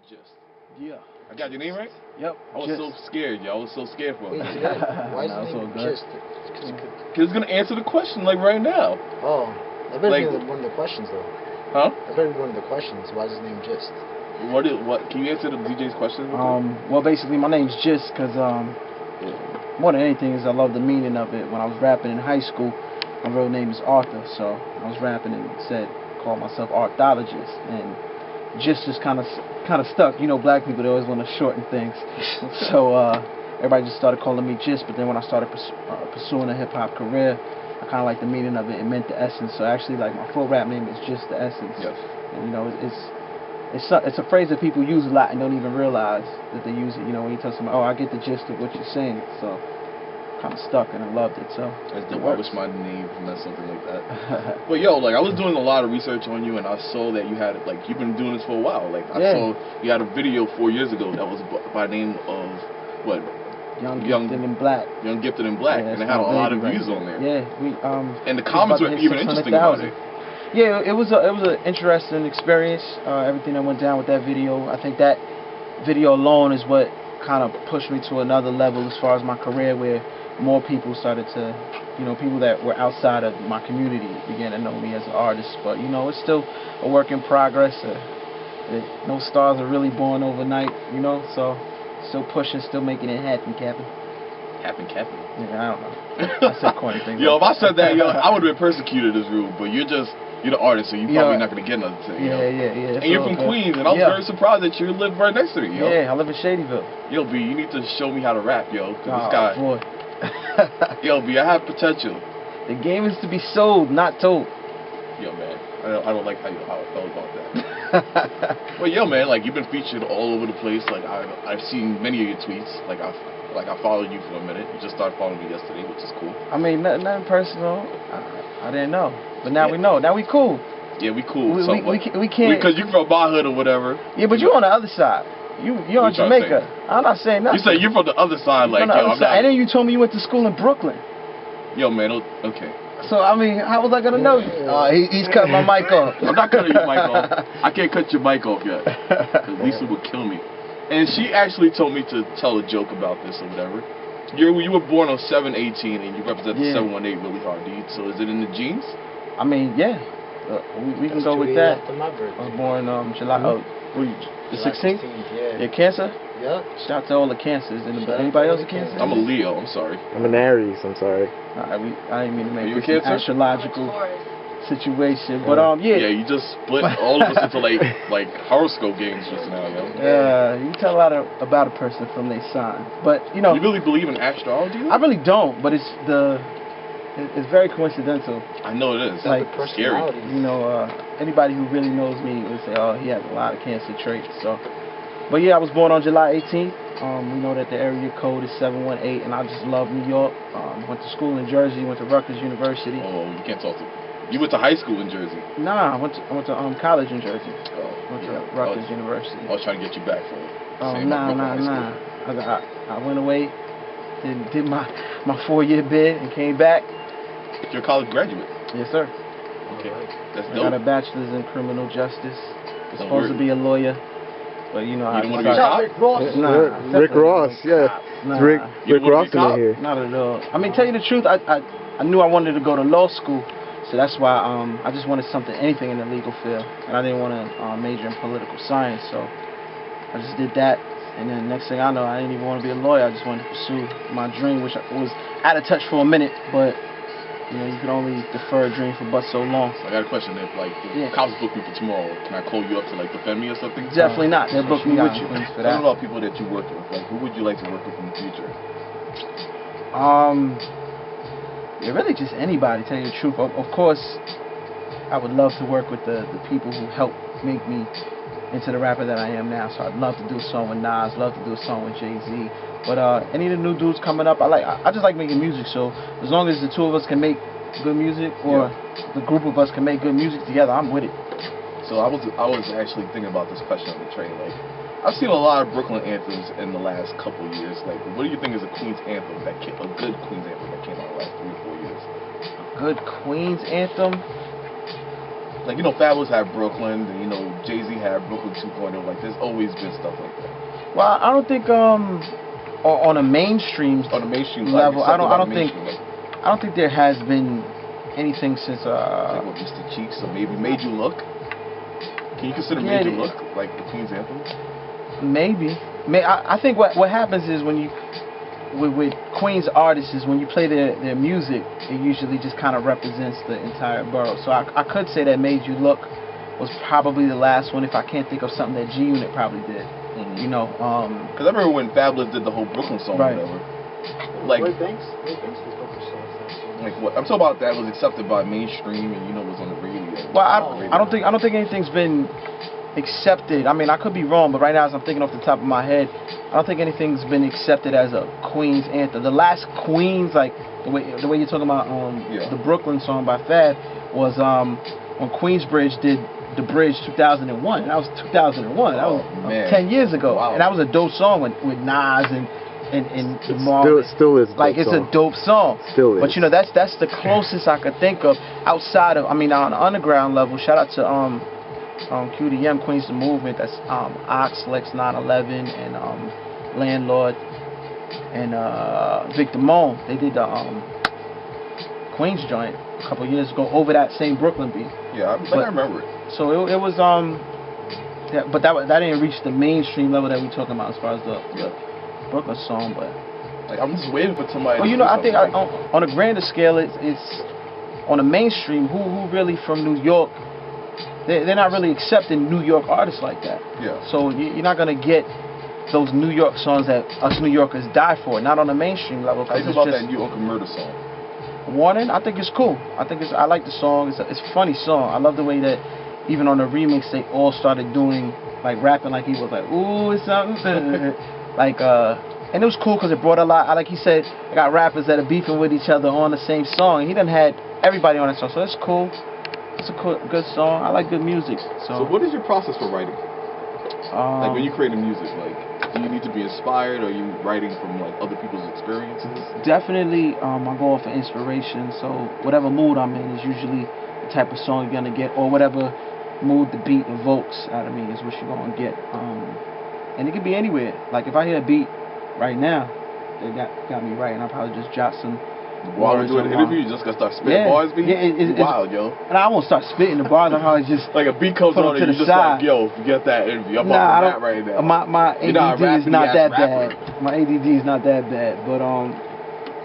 Gist. Yeah. I got your name right? Yep. I was so scared, y'all. I was so scared for Wait, it. why is the name Gist? Because it's going to answer the question, like, right now. Oh. That better be one of the questions, though. Huh? That better be one of the questions. Why is his name Gist? What? Can you answer the DJ's question? Well, basically, my name's Gist because, more than anything is I love the meaning of it. When I was rapping in high school, my real name is Arthur, so I was rapping and called myself Arthologist, and Gist just kind of stuck. You know, black people, they always want to shorten things. So everybody just started calling me Gist, but then when I started pursuing a hip-hop career, I kind of like the meaning of it. It meant the essence. So actually, like, my full rap name is Just the Essence. Yes. And, you know, it's a phrase that people use a lot and don't even realize that they use it. You know, when you tell somebody, oh, I get the gist of what you're saying. So kind of stuck and I loved it. So that's dope. I wish my name meant something like that. But yo, like, I was doing a lot of research on you, and I saw that you had, like, you've been doing this for a while. Like, I saw you had a video 4 years ago that was by the name of what? Young Gifted and Black. Young Gifted and Black, and it had a lot of views on there. Yeah, and the comments were even interesting about it. Yeah, it was an interesting experience. Everything that went down with that video. I think that video alone is what kind of pushed me to another level as far as my career, where more people started to, you know, people that were outside of my community began to know me as an artist. But, you know, it's still a work in progress. No stars are really born overnight, you know, so still pushing, still making it happen, Captain. Happen. Yeah, I don't know. I said corny things. Yo, if I said that, yo, I would have been persecuted this rule, but you're the artist, so you're probably not going to get another thing. Yeah. And you're from Queens, and I was very surprised that you live right next to me, yo. Yeah, I live in Shadyville. Yo, B, you need to show me how to rap, yo, because this guy... boy. Yo, B, I have potential. The game is to be sold, not told. Yo, man, I don't like how I felt about that. But yo, man, like, you've been featured all over the place. Like, I've seen many of your tweets. Like I followed you for a minute. You just started following me yesterday, which is cool. I mean, nothing personal. I didn't know, but now we know. Now we cool. Yeah, we cool. We can't, because you from my hood or whatever. Yeah, but you on the other side. You're on Jamaica. I'm not saying nothing. You say you're from the other side, like, yo, I'm not. And then you told me you went to school in Brooklyn. Yo, man, okay. So, I mean, how was I going to know you? He's cutting my mic off. I'm not cutting your mic off. I can't cut your mic off yet. Because Lisa would kill me. And she actually told me to tell a joke about this or whatever. You were born on 7/18 and you represent the 718 really hard. So is it in the genes? I mean, yeah. We can go with that. My birthday. I was born July. The 16th? Yeah. Cancer? Yep. Shout out to all the cancers. Anybody else a Cancer? I'm a Leo. I'm sorry. I'm an Aries. I'm sorry. I didn't mean to make this an astrological situation, but yeah. Yeah, you just split all of us into like horoscope games just now, yo. Yeah, you tell a lot about a person from their sign, but you know. You really believe in astrology? I really don't, but it's very coincidental. I know it is. Like scary. You know, anybody who really knows me would say, oh, he has a lot of Cancer traits. So, but yeah, I was born on July 18th. We know that the area code is 718, and I just love New York. Went to school in Jersey. Went to Rutgers University. Oh, you can't talk to. You went to high school in Jersey? Nah, I went to college in Jersey. Went to Rutgers University. I was trying to get you back for it. Nah. I went away, did my 4-year bid, and came back. You're a college graduate? Yes, sir. Okay, that's dope. I got a bachelor's in criminal justice. I'm supposed to be a lawyer, but you know, you don't want to be a cop? Rick Ross, yeah. Nah. Rick Ross in here. Not at all. I mean, tell you the truth, I knew I wanted to go to law school, so that's why I just wanted anything in the legal field, and I didn't want to major in political science, so I just did that. And then next thing I know, I didn't even want to be a lawyer. I just wanted to pursue my dream, which was out of touch for a minute, but you know, you can only defer a dream for but so long. So I got a question. If the cops book me for tomorrow, can I call you up to defend me or something? Definitely not. They'll book me with you. Tell me about people that you work with. Like, who would you like to work with in the future? Yeah, really just anybody. Tell you the truth. Of course, I would love to work with the people who helped make me into the rapper that I am now. So I'd love to do a song with Nas. Love to do a song with Jay-Z. But any of the new dudes coming up, I just like making music. So as long as the two of us can make good music, or the group of us can make good music together, I'm with it. So I was actually thinking about this question on the train. Like, I've seen a lot of Brooklyn anthems in the last couple of years. Like, what do you think is a Queens anthem a good Queens anthem that came out in the last 3 or 4 years? A good Queens anthem? Like, you know, Fabulous had Brooklyn, and, you know, Jay-Z had Brooklyn 2.0. Like, there's always been stuff like that. Well, I don't think on a mainstream level, I don't think there has been anything since like what, Mr. Cheeks, or maybe Made You Look. Can you consider Made You Look like the Queen's anthem? Maybe. I think what happens is when you with Queens artists is when you play their music, it usually just kind of represents the entire borough. So I could say that Made You Look was probably the last one, if I can't think of something that G Unit probably did. Mm-hmm. You know, because I remember when Fabulous did the whole Brooklyn song, right. or whatever. Like, like what I'm talking about, that was accepted by mainstream and, you know, was on the radio. Well, I don't think anything's been accepted. I mean, I could be wrong, but right now, as I'm thinking off the top of my head, I don't think anything's been accepted as a Queens anthem. The last Queens, like the way you're talking about the Brooklyn song by Fab, was when Queensbridge did The Bridge 2001. That was 2001. That was 10 years ago. Wow. And that was a dope song with Nas and still is like it's song. A dope song. Still is. But you know, that's the closest I could think of outside of, I mean, on the underground level. Shout out to QDM, Queens the Movement. That's Ox, Lex 911, and Landlord, and Victor Moan. They did the Queens joint a couple years ago over that same Brooklyn beat. Yeah, I remember it. So it was but that didn't reach the mainstream level that we're talking about as far as the Brooklyn song. But like, I'm just waiting for somebody. Well, you know, I think on a grander scale, it's on the mainstream. Who really from New York? They're not really accepting New York artists like that. Yeah. So you're not gonna get those New York songs that us New Yorkers die for. Not on the mainstream level. How you feel about that New Uncle Murder song? Warning, I think it's cool. I like the song. It's a funny song. I love the way that even on the remix they all started doing like rapping like he was like, ooh, it's something like and it was cool because it brought a lot. Like he said, I got rappers that are beefing with each other on the same song. He done had everybody on that song, so it's cool. It's a good song. I like good music. So what is your process for writing? Like when you create music, like, do you need to be inspired, or are you writing from like other people's experiences? Definitely, I go off of inspiration. So whatever mood I'm in is usually the type of song you're gonna get, or whatever mood the beat evokes out of me is what you're gonna get. And it could be anywhere. Like if I hear a beat right now that got me right, and I probably just jot some. While we're doing the interview, you just gonna start spitting bars, B? Yeah, it's wild, yo. And I won't start spitting the bars. I probably just like a beat comes on and you just like, yo, forget that interview. I'm on that right now. My ADD is not that bad. My ADD is not that bad. But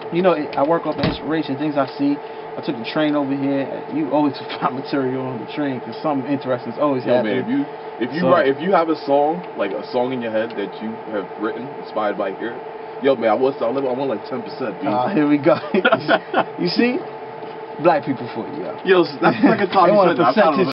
you know, I work off of inspiration, things I see. I took the train over here. You always find material on the train because something interesting is always happening. Man, if you have a song, like a song in your head that you have written, inspired by here. Yo, man, I want like 10%. Here we go. You see? Black people for you. Yo, that's the second time you said that.